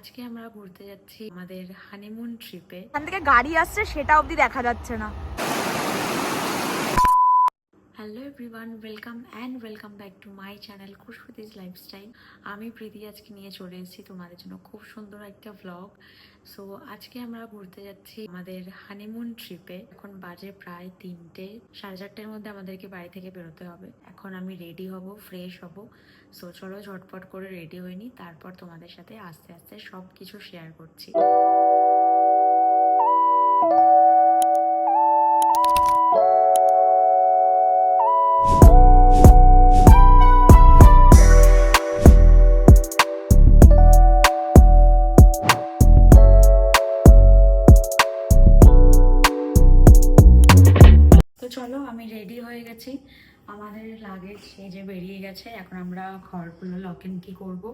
আজকে আমরা ঘুরতে যাচ্ছি আমাদের হানিমুন ট্রিপে। এখান থেকে গাড়ি আসছে সেটা অবধি দেখা যাচ্ছে না। Hello everyone, welcome back to my channel খুশবুতিজ লাইফস্টাইল। আমি প্রীতি আজকে নিয়ে চলে এসেছি তোমাদের জন্য খুব সুন্দর একটা ভ্লগ। সো আজকে আমরা ঘুরতে যাচ্ছি আমাদের হানিমুন ট্রিপে। এখন বাজে প্রায় 3টে, 4:30টার মধ্যে আমাদেরকে বাড়ি থেকে বেরোতে হবে। এখন আমি রেডি হব, ফ্রেশ হব। সো চলো ঝটপট করে রেডি হয়ে নিই, তারপর তোমাদের সাথে আস্তে আস্তে সব কিছু শেয়ার করছি। তো চলো, আমি রেডি হয়ে গেছি। আমাদের লাগেজ এই যে বেরিয়ে গেছে। এখন আমরা ঘরগুলো লক এন্ড কি করবো।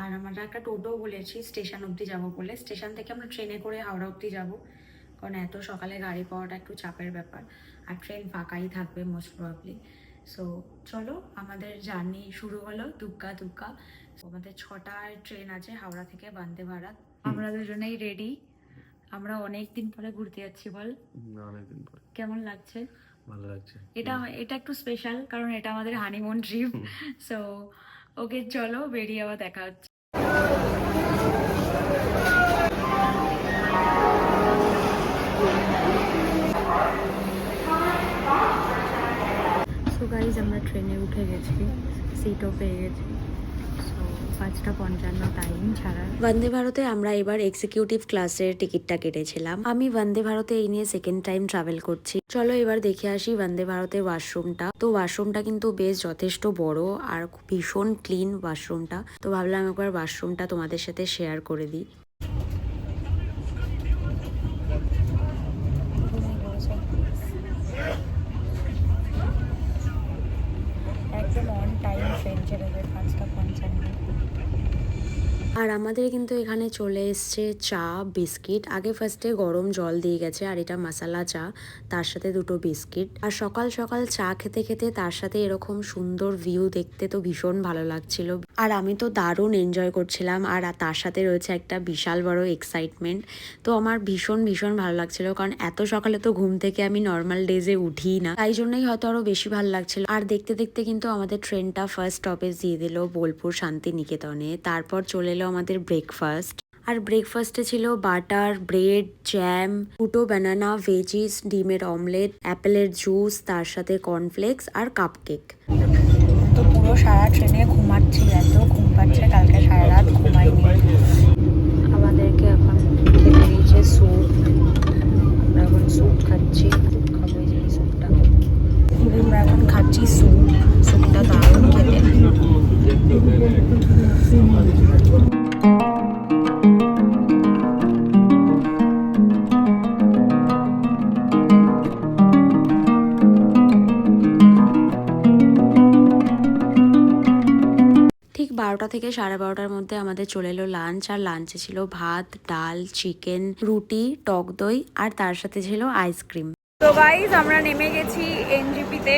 আর আমরা একটা টোটো বলেছি স্টেশন অবধি যাবো বলে। স্টেশন থেকে আমরা ট্রেনে করে হাওড়া অবধি যাবো, কারণ এত সকালে গাড়ি পাওয়াটা একটু চাপের ব্যাপার। আর ট্রেন ফাঁকাই থাকবে মোস্ট প্রবাবলি। সো চলো, আমাদের জার্নি শুরু হলো দুগ্গা দুগ্গা। আমাদের 6টায় ট্রেন আছে হাওড়া থেকে, বন্দে ভারত। আমরা দুজনেই রেডি। আমরা অনেকদিন পরে ঘুরতে যাচ্ছি, বল অনেকদিন পর। কেমন লাগছে? ভালো লাগছে। এটা এটা একটু স্পেশাল, কারণ এটা আমাদের হানিমুন ট্রিপ। সো ওকে, চলো বেরিয়ে আবার দেখা হচ্ছে। সো গাইজ, আমরা ট্রেনে উঠে গেছি, সিটও পেয়ে গেছি। সো 5:55 টাইম ছাড়া। বন্দে ভারতে আমরা এবার এক্সিকিউটিভ ক্লাসের টিকিটটা কেটেছিলাম। আমি বন্দে ভারতে এই নিয়ে সেকেন্ড টাইম ট্রাভেল করছি। চলো এবার দেখে আসি বন্দে ভারতের ওয়াশরুমটা। তো ওয়াশরুমটা কিন্তু বেশ যথেষ্ট বড় আর ভীষণ ক্লিন ওয়াশরুমটা। তো ভাবলাম একবার ওয়াশরুমটা তোমাদের সাথে শেয়ার করে দিই। একদম অন টাইম ট্রেন ছেড়ে দেবে 5:55। আর আমাদের কিন্তু এখানে চলে এসছে চা, বিস্কিট। আগে ফার্স্টে গরম জল দিয়ে গেছে, আর এটা মশালা চা, তার সাথে 2টো বিস্কিট। আর সকাল সকাল চা খেতে খেতে তার সাথে এরকম সুন্দর ভিউ দেখতে তো ভীষণ ভালো লাগছিল। আর আমি তো দারুণ এনজয় করছিলাম। আর তার সাথে রয়েছে একটা বিশাল বড় এক্সাইটমেন্ট। তো আমার ভীষণ ভীষণ ভালো লাগছিল, কারণ এত সকালে তো ঘুম থেকে আমি নর্মাল ডেজে উঠি না, তাই জন্যই হয়তো আরো বেশি ভালো লাগছিল। আর দেখতে দেখতে কিন্তু আমাদের ট্রেনটা ফার্স্ট স্টপেজ দিয়ে দিল বোলপুর শান্তিনিকেতনে। তারপর চলে এলো আমাদের ব্রেকফাস্ট। আর ব্রেকফাস্টে ছিল বাটার, ব্রেড, জ্যাম, 2টো বানানা, ভেজিস, ডিমের অমলেট, অ্যাপেলের জুস, তার সাথে কর্নফ্লেক্স আর কাপকেক। তো পুরো সারা ট্রেনে ঘুমাচ্ছি, এত ঘুম পাচ্ছে, কালকে সারা রাত ঘুমাইনি। আমাদেরকে এখন খেতে দিয়েছে স্যুপ। আমরা এখন স্যুপ খাচ্ছি, খাবো এই যে এই স্যুপটা। আমরা এখন খাচ্ছি স্যুপ। স্যুপটা দারুণ খেতে। ঠিক 12টা থেকে 12:30টার মধ্যে আমাদের চলে এলো লাঞ্চ। আর লাঞ্চে ছিল ভাত, ডাল, চিকেন, রুটি, টক দই, আর তার সাথে ছিল আইসক্রিম। তো গাইজ, আমরা নেমে গেছি এনজিপিতে।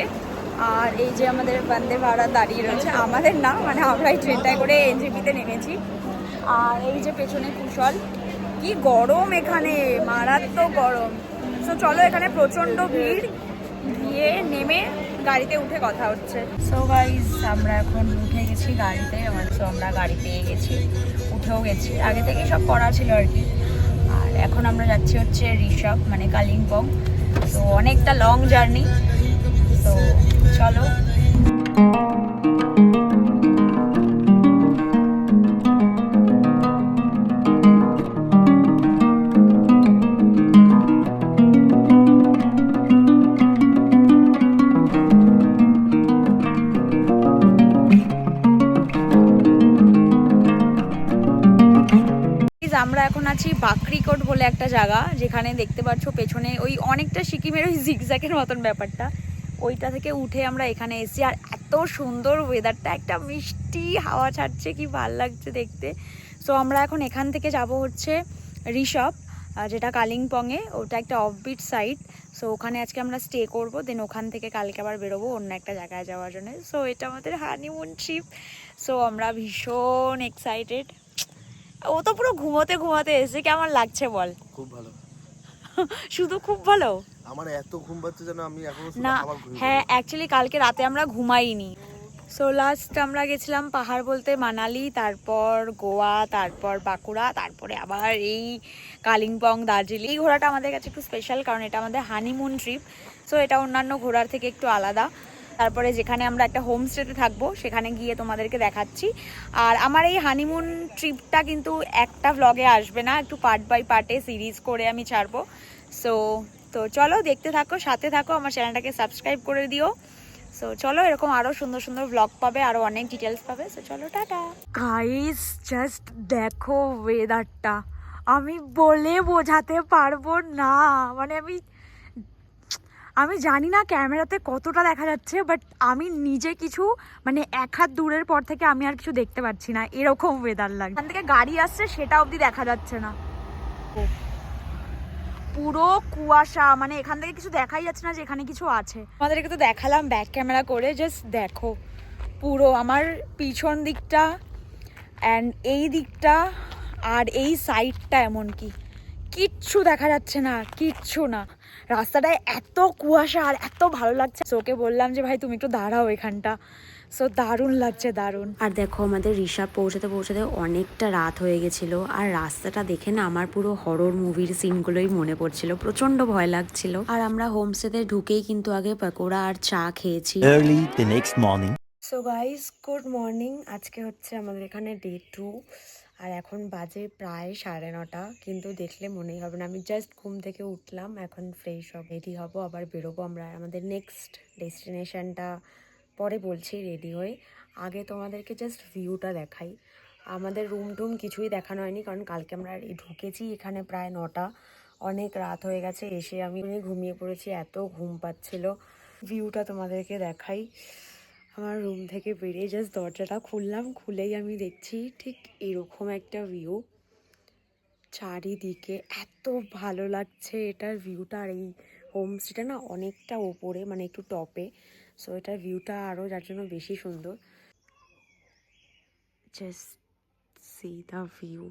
আর এই যে আমাদের বন্দে ভারত দাঁড়িয়ে রয়েছে, আমাদের না, মানে আমরা এই ট্রেনটায় করে এনজিপিতে নেমেছি। আর এই যে পেছনে কুশল। কি গরম এখানে, মারাত্মক গরম। তো চলো, এখানে প্রচন্ড ভিড়, গিয়ে নেমে গাড়িতে উঠে কথা হচ্ছে। সো গাইজ, আমরা এখন উঠে গেছি গাড়িতে। সো আমরা গাড়ি পেয়ে গেছি, উঠেও গেছি, আগে থেকে সব করা ছিল আর কি। আর এখন আমরা যাচ্ছি হচ্ছে ঋষভ, মানে কালিম্পং। তো অনেকটা লং জার্নি। তো চলো। আমরা এখন আছি বাকরিকোট বলে একটা জায়গা, যেখানে দেখতে পাচ্ছ পেছনে ওই অনেকটা সিকিমের ওই জিগজ্যাগের মতন ব্যাপারটা, ওইটা থেকে উঠে আমরা এখানে এসেছি। আর এত সুন্দর ওয়েদারটা, একটা মিষ্টি হাওয়া ছাড়ছে, কি ভাল লাগছে দেখতে। সো আমরা এখন এখান থেকে যাব হচ্ছে ঋষভ, যেটা কালিম্পংয়ে, ওটা একটা অফবিট সাইট। সো ওখানে আজকে আমরা স্টে করবো, দেন ওখান থেকে কালকে আবার বেরোবো অন্য একটা জায়গায় যাওয়ার জন্য। সো এটা আমাদের হানিমুন ট্রিপ। সো আমরা ভীষণ এক্সাইটেড। ও তো পুরো ঘুমোতে ঘুমাতে এসে, কেমন লাগছে বল? খুব ভালো। শুধু খুব ভালো আমার এত ঘুম পাচ্ছে যেন আমি এখনো না। আবার ঘুমিয়ে হ্যাঁ, অ্যাকচুয়ালি কালকে রাতে আমরা ঘুমাইনি। সো লাস্ট আমরা গেছিলাম পাহাড় বলতে মানালি, তারপর গোয়া, তারপর বাঁকুড়া, তারপরে আবার এই কালিম্পং, দার্জিলিং। এই ঘোরাটা আমাদের কাছে একটু স্পেশাল, কারণ এটা আমাদের হানিমুন ট্রিপ। সো এটা অন্যান্য ঘোরার থেকে একটু আলাদা। তারপরে যেখানে আমরা একটা হোমস্টেতে থাকবো সেখানে গিয়ে তোমাদেরকে দেখাচ্ছি। আর আমার এই হানিমুন ট্রিপটা কিন্তু একটা ভ্লগে আসবে না, একটু পার্ট বাই পার্টে সিরিজ করে আমি ছাড়বো। সো তো চলো দেখতে থাকো, সাথে থাকো, আমার চ্যানেলটাকে সাবস্ক্রাইব করে দিও। সো চলো, এরকম আরো সুন্দর সুন্দর ব্লগ পাবে, আরো অনেক ডিটেলস পাবে। সো চলো, টাটা। গাইস জাস্ট দেখো ওয়েদারটা, আমি বলে বোঝাতে পারবো না। মানে আমি জানি না ক্যামেরাতে কতটা দেখা যাচ্ছে, বাট আমি নিজে কিছু মানে এক হাত দূরের পর থেকে আমি আর কিছু দেখতে পাচ্ছি না, এরকম ওয়েদার লাগে। এখান থেকে গাড়ি আসছে সেটা অবধি দেখা যাচ্ছে না, পুরো কুয়াশা। মানে এখান থেকে কিছু দেখাই যাচ্ছে না যে এখানে কিছু আছে। আমাদেরকে তো দেখালাম ব্যাক ক্যামেরা করে, জাস্ট দেখো পুরো আমার পিছন দিকটা অ্যান্ড এই দিকটা আর এই সাইডটা, এমনকি কিচ্ছু দেখা যাচ্ছে না, কিচ্ছু না। রাস্তাটায় এত কুয়াশা আর এত ভালো লাগছে। ওকে বললাম যে ভাই তুমি একটু দাঁড়াও এখানটা। সো দারুণ লাগছে, দারুণ। আর দেখো আমাদের ঋষভ পৌঁছাতে পৌঁছাতে অনেকটা রাত হয়ে গেছিলো। আর রাস্তাটা দেখে না আমার পুরো হরর মুভির সিনগুলোই মনে পড়ছিল, প্রচন্ড ভয় লাগছিল। আর আমরা হোমস্টেতে ঢুকেই কিন্তু আগে পকোড়া আর চা খেয়েছি। Early the next morning. So guys, good morning. আজকে হচ্ছে আমাদের এখানে ডে 2 আর এখন বাজে প্রায় 9:30, কিন্তু দেখলে মনেই হবে না। আমি জাস্ট ঘুম থেকে উঠলাম, এখন ফ্রেশ হব, রেডি হব, আবার বেরোবো আমরা আমাদের নেক্সট ডেস্টিনেশনটা পরে বলছি রেডি হয়ে। আগে তোমাদেরকে জাস্ট ভিউটা দেখাই। আমাদের রুম টুম কিছুই দেখানো হয়নি, কারণ কালকে আমরা ঢুকেছি এখানে প্রায় 9টা, অনেক রাত হয়ে গেছে। এসে আমি ঘুমিয়ে পড়েছি, এত ঘুম পাচ্ছিল। ভিউটা তোমাদেরকে দেখাই। আমার রুম থেকে বেরিয়ে জাস্ট দরজাটা খুললাম, খুলেই আমি দেখছি ঠিক এরকম একটা ভিউ। চারিদিকে এত ভালো লাগছে এটার ভিউটা। আর এই হোমস্টেটা না অনেকটা ওপরে, মানে একটু টপে। সো এটার ভিউটা আরও যার জন্য বেশি সুন্দর। Just see the view.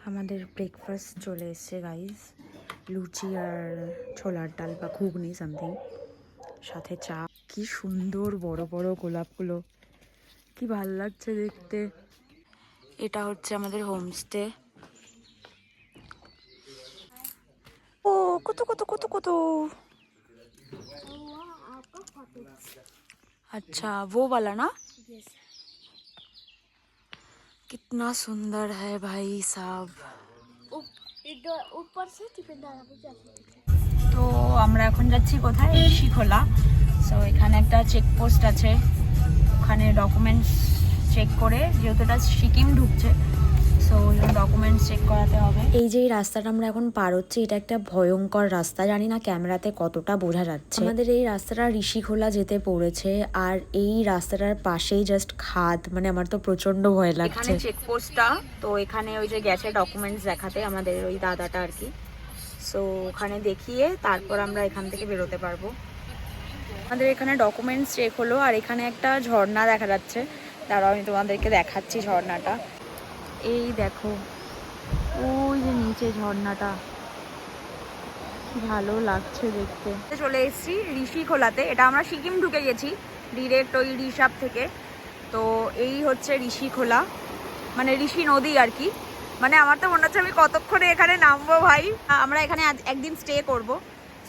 আমাদের ব্রেকফাস্ট চলে এসছে গাইজ, লুচি আর ছোলার ডাল বা ঘুগনি সামথিং, সাথে চা। কি সুন্দর বড় বড় গোলাপগুলো, কি ভালো লাগছে দেখতে। এটা হচ্ছে আমাদের হোমস্টে। ও কত কত কত কত, अच्छा वो वाला ना, कितना सुंदर है भाई साहब। তো আমরা এখন যাচ্ছি কোথায়? ঋষিখোলা। সো এখানে একটা চেকপোস্ট আছে, ওখানে ডকুমেন্টস চেক করে, যেহেতু এটা সিকিম ঢুকছে, সো ডকুমেন্টস চেক করাতে হবে। এই যে রাস্তাটা আমরা এখন পার হচ্ছি, এটা একটা ভয়ঙ্কর রাস্তা, জানি না ক্যামেরাতে কতটা বোঝা যাচ্ছে। আমাদের এই রাস্তাটা ঋষিখোলা যেতে পড়েছে, আর এই রাস্তাটার পাশেই জাস্ট খাদ। মানে আমার তো প্রচন্ড ভয় লাগছে। এখানে চেকপোস্টটা, তো এখানে ওই যে গেছে ডকুমেন্টস দেখাতে আমাদের ওই দাদাটা আর কি। সো ওখানে দেখিয়ে তারপর আমরা এখান থেকে বেরোতে পারবো। আমাদের এখানে ডকুমেন্টস চেক হলো, আর এখানে একটা ঝর্ণা দেখা যাচ্ছে, দাঁড়াও আমি তোমাদেরকে দেখাচ্ছি ঝর্ণাটা। এই দেখো ওই যে নিচে ঝর্ণাটা, কি ভালো লাগছে দেখতে। চলে এসেছি ঋষিখোলাতে। এটা আমরা সিকিম ঢুকে গেছি ডিরেক্ট ওই ঋষভ থেকে। তো এই হচ্ছে ঋষিখোলা, মানে ঋষি নদী আর কি। মানে আমার তো মনে হচ্ছে আমি কতক্ষণে এখানে নামবো ভাই। আমরা এখানে আজ একদিন স্টে করব।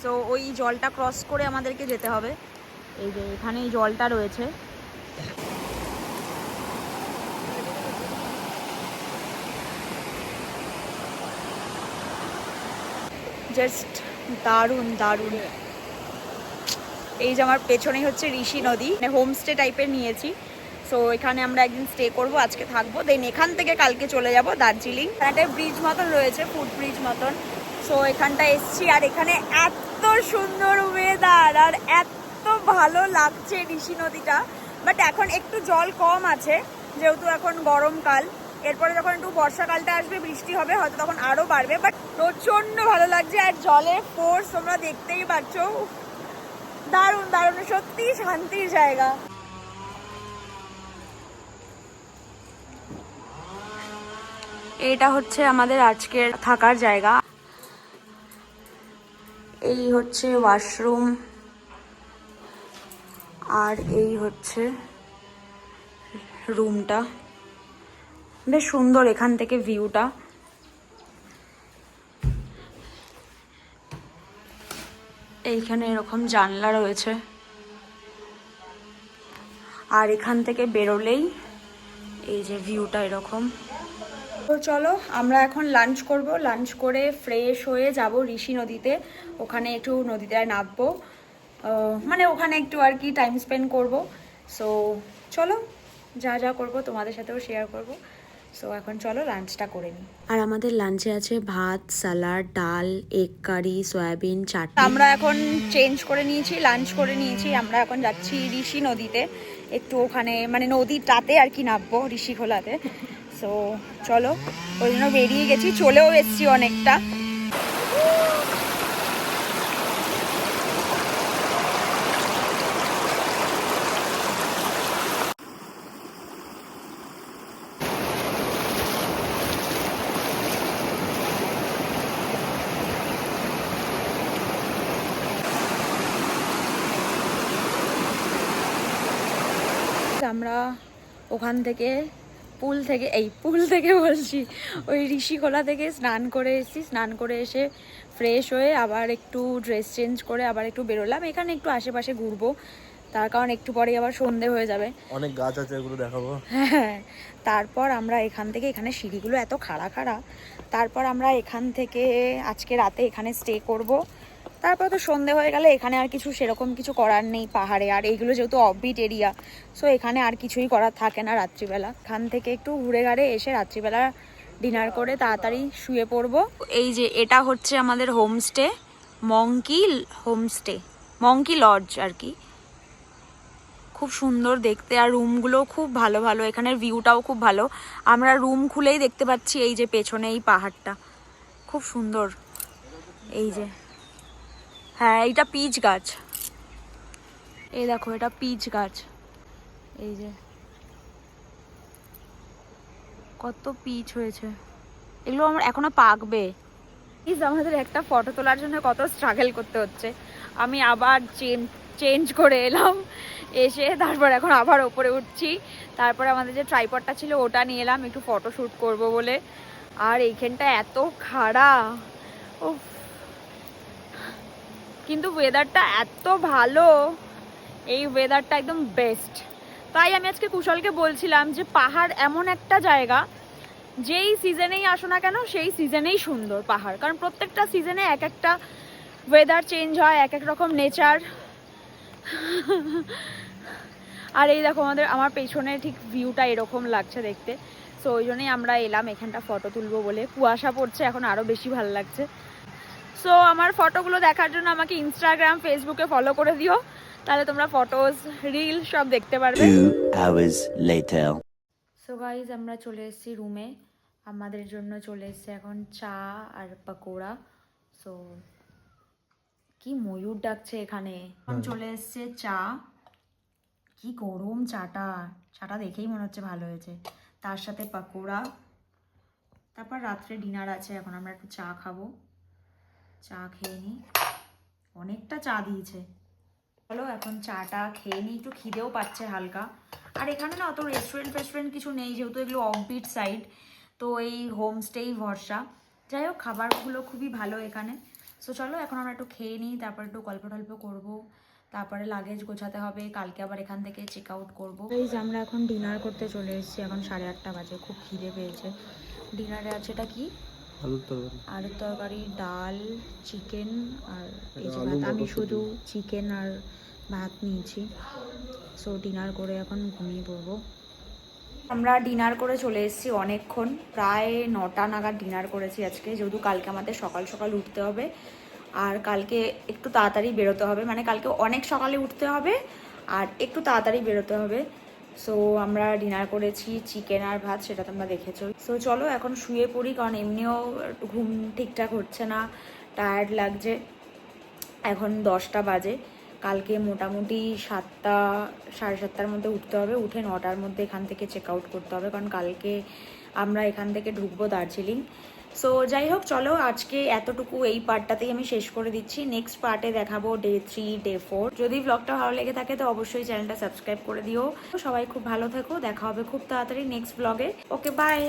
সো ওই জলটা ক্রস করে আমাদেরকে যেতে হবে। এই যে এখানে এই জলটা রয়েছে। জাস্ট দারুণ দারুণ। এই যে আমার পেছনেই হচ্ছে ঋষি নদী, মানে হোমস্টে টাইপের নিয়েছি। সো এখানে আমরা একদিন স্টে করব, আজকে থাকবো, দেন এখান থেকে কালকে চলে যাব দার্জিলিং। একটা ব্রিজ মতন রয়েছে, ফুট ব্রিজ মতন। সো এখানটা এসছি, আর এখানে এত সুন্দর ওয়েদার আর এত ভালো লাগছে ঋষি নদীটা। বাট এখন একটু জল কম আছে, যেহেতু এখন গরমকাল। এরপরে যখন একটু বর্ষাকালটা আসবে, বৃষ্টি হবে, হয়তো তখন আরো বাড়বে। বাট প্রচন্ড ভালো লাগছে, আর জলের ফোর্স তোমরা দেখতেই পাচ্ছ। দারুণ দারুণ, সত্যি শান্তির জায়গা। এটা হচ্ছে আমাদের আজকের থাকার জায়গা। এই হচ্ছে ওয়াশরুম, আর এই হচ্ছে রুমটা। বেশ সুন্দর এখান থেকে ভিউটা। এইখানে এরকম জানলা রয়েছে, আর এখান থেকে বেরোলেই এই যে ভিউটা এরকম। তো চলো আমরা এখন লাঞ্চ করব। লাঞ্চ করে ফ্রেশ হয়ে যাব ঋষি নদীতে। ওখানে একটু নদীতে নামবো, মানে ওখানে একটু আর কি টাইম স্পেন্ড করব। সো চলো, যা যা করব তোমাদের সাথেও শেয়ার করব। সো এখন চলো লাঞ্চটা করে নিই। আর আমাদের লাঞ্চে আছে ভাত, স্যালাড, ডাল, এগ কারি, সয়াবিন, চাটনি। আমরা এখন চেঞ্জ করে নিয়েছি, লাঞ্চ করে নিয়েছি। আমরা এখন যাচ্ছি ঋষি নদীতে, একটু ওখানে মানে নদীটাতে আর কি নামবো, ঋষিখোলাতে। সো চলো, ওই জন্য বেরিয়ে গেছি, চলেও এসছি অনেকটা। আমরা ওখান থেকে পুল থেকে বলছি, ওই ঋষিখোলা থেকে স্নান করে এসেছি। স্নান করে এসে ফ্রেশ হয়ে আবার একটু ড্রেস চেঞ্জ করে আবার একটু বেরোলাম। এখানে একটু আশেপাশে ঘুরবো, তার কারণ একটু পরেই আবার সন্ধে হয়ে যাবে। অনেক গাছ আছে, এগুলো দেখাবো। হ্যাঁ, তারপর আমরা এখান থেকে, এখানে সিঁড়িগুলো এত খাড়া খাড়া, তারপর আমরা এখান থেকে আজকে রাতে এখানে স্টে করব। তারপর তো সন্ধে হয়ে গেলে এখানে আর কিছু সেরকম কিছু করার নেই পাহাড়ে। আর এইগুলো যেহেতু অফবিট এরিয়া, সো এখানে আর কিছুই করার থাকে না রাত্রিবেলা। এখান থেকে একটু ঘুরে ঘাড়ে এসে রাত্রিবেলা ডিনার করে তাড়াতাড়ি শুয়ে পড়বো। এই যে এটা হচ্ছে আমাদের homestay, monkey homestay, monkey lodge আর কি। খুব সুন্দর দেখতে, আর রুমগুলো খুব ভালো ভালো। এখানের ভিউটাও খুব ভালো। আমরা রুম খুলেই দেখতে পাচ্ছি এই যে পেছনে এই পাহাড়টা, খুব সুন্দর। এই যে, হ্যাঁ এইটা পিচ গাছ, এই দেখো এটা পিচ গাছ। এই যে কত পিচ হয়েছে, এগুলো আমার এখনো পাকবে। আমাদের একটা ফটো তোলার জন্য কত স্ট্রাগল করতে হচ্ছে। আমি আবার চেঞ্জ করে এলাম, এসে তারপর এখন আবার ওপরে উঠছি। তারপর আমাদের যে ট্রাইপডটা ছিল ওটা নিয়ে এলাম একটু ফটো শ্যুট করবো বলে। আর এইখানটা এত খাড়া, ও কিন্তু ওয়েদারটা এত ভালো, এই ওয়েদারটা একদম বেস্ট। তাই আমি আজকে কুশলকে বলছিলাম যে পাহাড় এমন একটা জায়গা, যেই সিজনেই আসো না কেন সেই সিজনেই সুন্দর পাহাড়। কারণ প্রত্যেকটা সিজনে এক একটা ওয়েদার চেঞ্জ হয়, এক এক রকম নেচার। আর এই দেখো আমার পেছনে ঠিক ভিউটা এরকম লাগছে দেখতে। সো ওই জন্যই আমরা এলাম এখানটা ফটো তুলবো বলে। কুয়াশা পড়ছে এখন, আরও বেশি ভালো লাগছে। সো আমার ফটোগুলো দেখার জন্য আমাকে ইনস্টাগ্রাম, ফেসবুকে ফলো করে দিও, তাহলে তোমরা ফটোজ, রিল সব দেখতে পারবে। 2 hours later. সো গাইজ আমরা চলে এসেছি রুমে। আমাদের জন্য চলে এসেছে এখন চা আর পাকোড়া। সো কি ময়ূর ডাকছে এখানে। এখন চলে এসছে চা, কি গরম চাটা, চাটা দেখেই মনে হচ্ছে ভালো হয়েছে। তার সাথে পাকোড়া, তারপর রাত্রে ডিনার আছে। এখন আমরা একটু চা খাবো, চা খেয়ে নিই। অনেকটা চা দিয়েছে। চলো এখন চাটা খেয়ে নিই, একটু খিদেও পাচ্ছে হালকা। আর এখানে না অত রেস্টুরেন্ট কিছু নেই, যেহেতু এগুলো অফবিট সাইড, তো এই হোমস্টেই ভরসা। যাই হোক খাবারগুলো খুবই ভালো এখানে। সো চলো এখন আমরা একটু খেয়ে নিই, তারপর একটু গল্প টল্প করবো, তারপরে লাগেজ গোছাতে হবে, কালকে আবার এখান থেকে চেক আউট করবো। এই যে আমরা এখন ডিনার করতে চলে এসেছি, এখন 8:30 বাজে, খুব খিদে পেয়েছে। ডিনারে আছে এটা কি, আলুর তরকারি, ডাল, চিকেন আর এই যে ভাত। আমি শুধু চিকেন আর ভাত নিয়েছি। সো ডিনার করে এখন ঘুমিয়ে পড়বো। আমরা ডিনার করে চলে এসেছি অনেকক্ষণ, প্রায় 9টা নাগাদ ডিনার করেছি আজকে, যেহেতু কালকে আমাদের সকাল সকাল উঠতে হবে। আর কালকে একটু তাড়াতাড়ি বেরোতে হবে, মানে কালকে অনেক সকালে উঠতে হবে আর একটু তাড়াতাড়ি বেরোতে হবে। সো আমরা ডিনার করেছি চিকেন আর ভাত, সেটা তোমরা দেখেছো। সো চলো এখন শুয়ে পড়ি, কারণ এমনিও ঘুম ঠিকঠাক হচ্ছে না, টায়ার্ড লাগছে। এখন 10টা বাজে, কালকে মোটামুটি 7টা 7:30টার মধ্যে উঠতে হবে, উঠে 9টার মধ্যে এখান থেকে চেক আউট করতে হবে, কারণ কালকে আমরা এখান থেকে ঢুকবো দার্জিলিং। সো যাই হোক, চলো আজকে এতটুকু এই পার্টটাতেই আমি শেষ করে দিচ্ছি। নেক্সট পার্টে দেখাবো ডে 3 ডে 4। যদি ব্লগটা ভালো লেগে থাকে তো অবশ্যই চ্যানেলটা সাবস্ক্রাইব করে দিও। সবাই খুব ভালো থেকো, দেখা হবে খুব তাড়াতাড়ি নেক্সট ব্লগে। ওকে, বাই।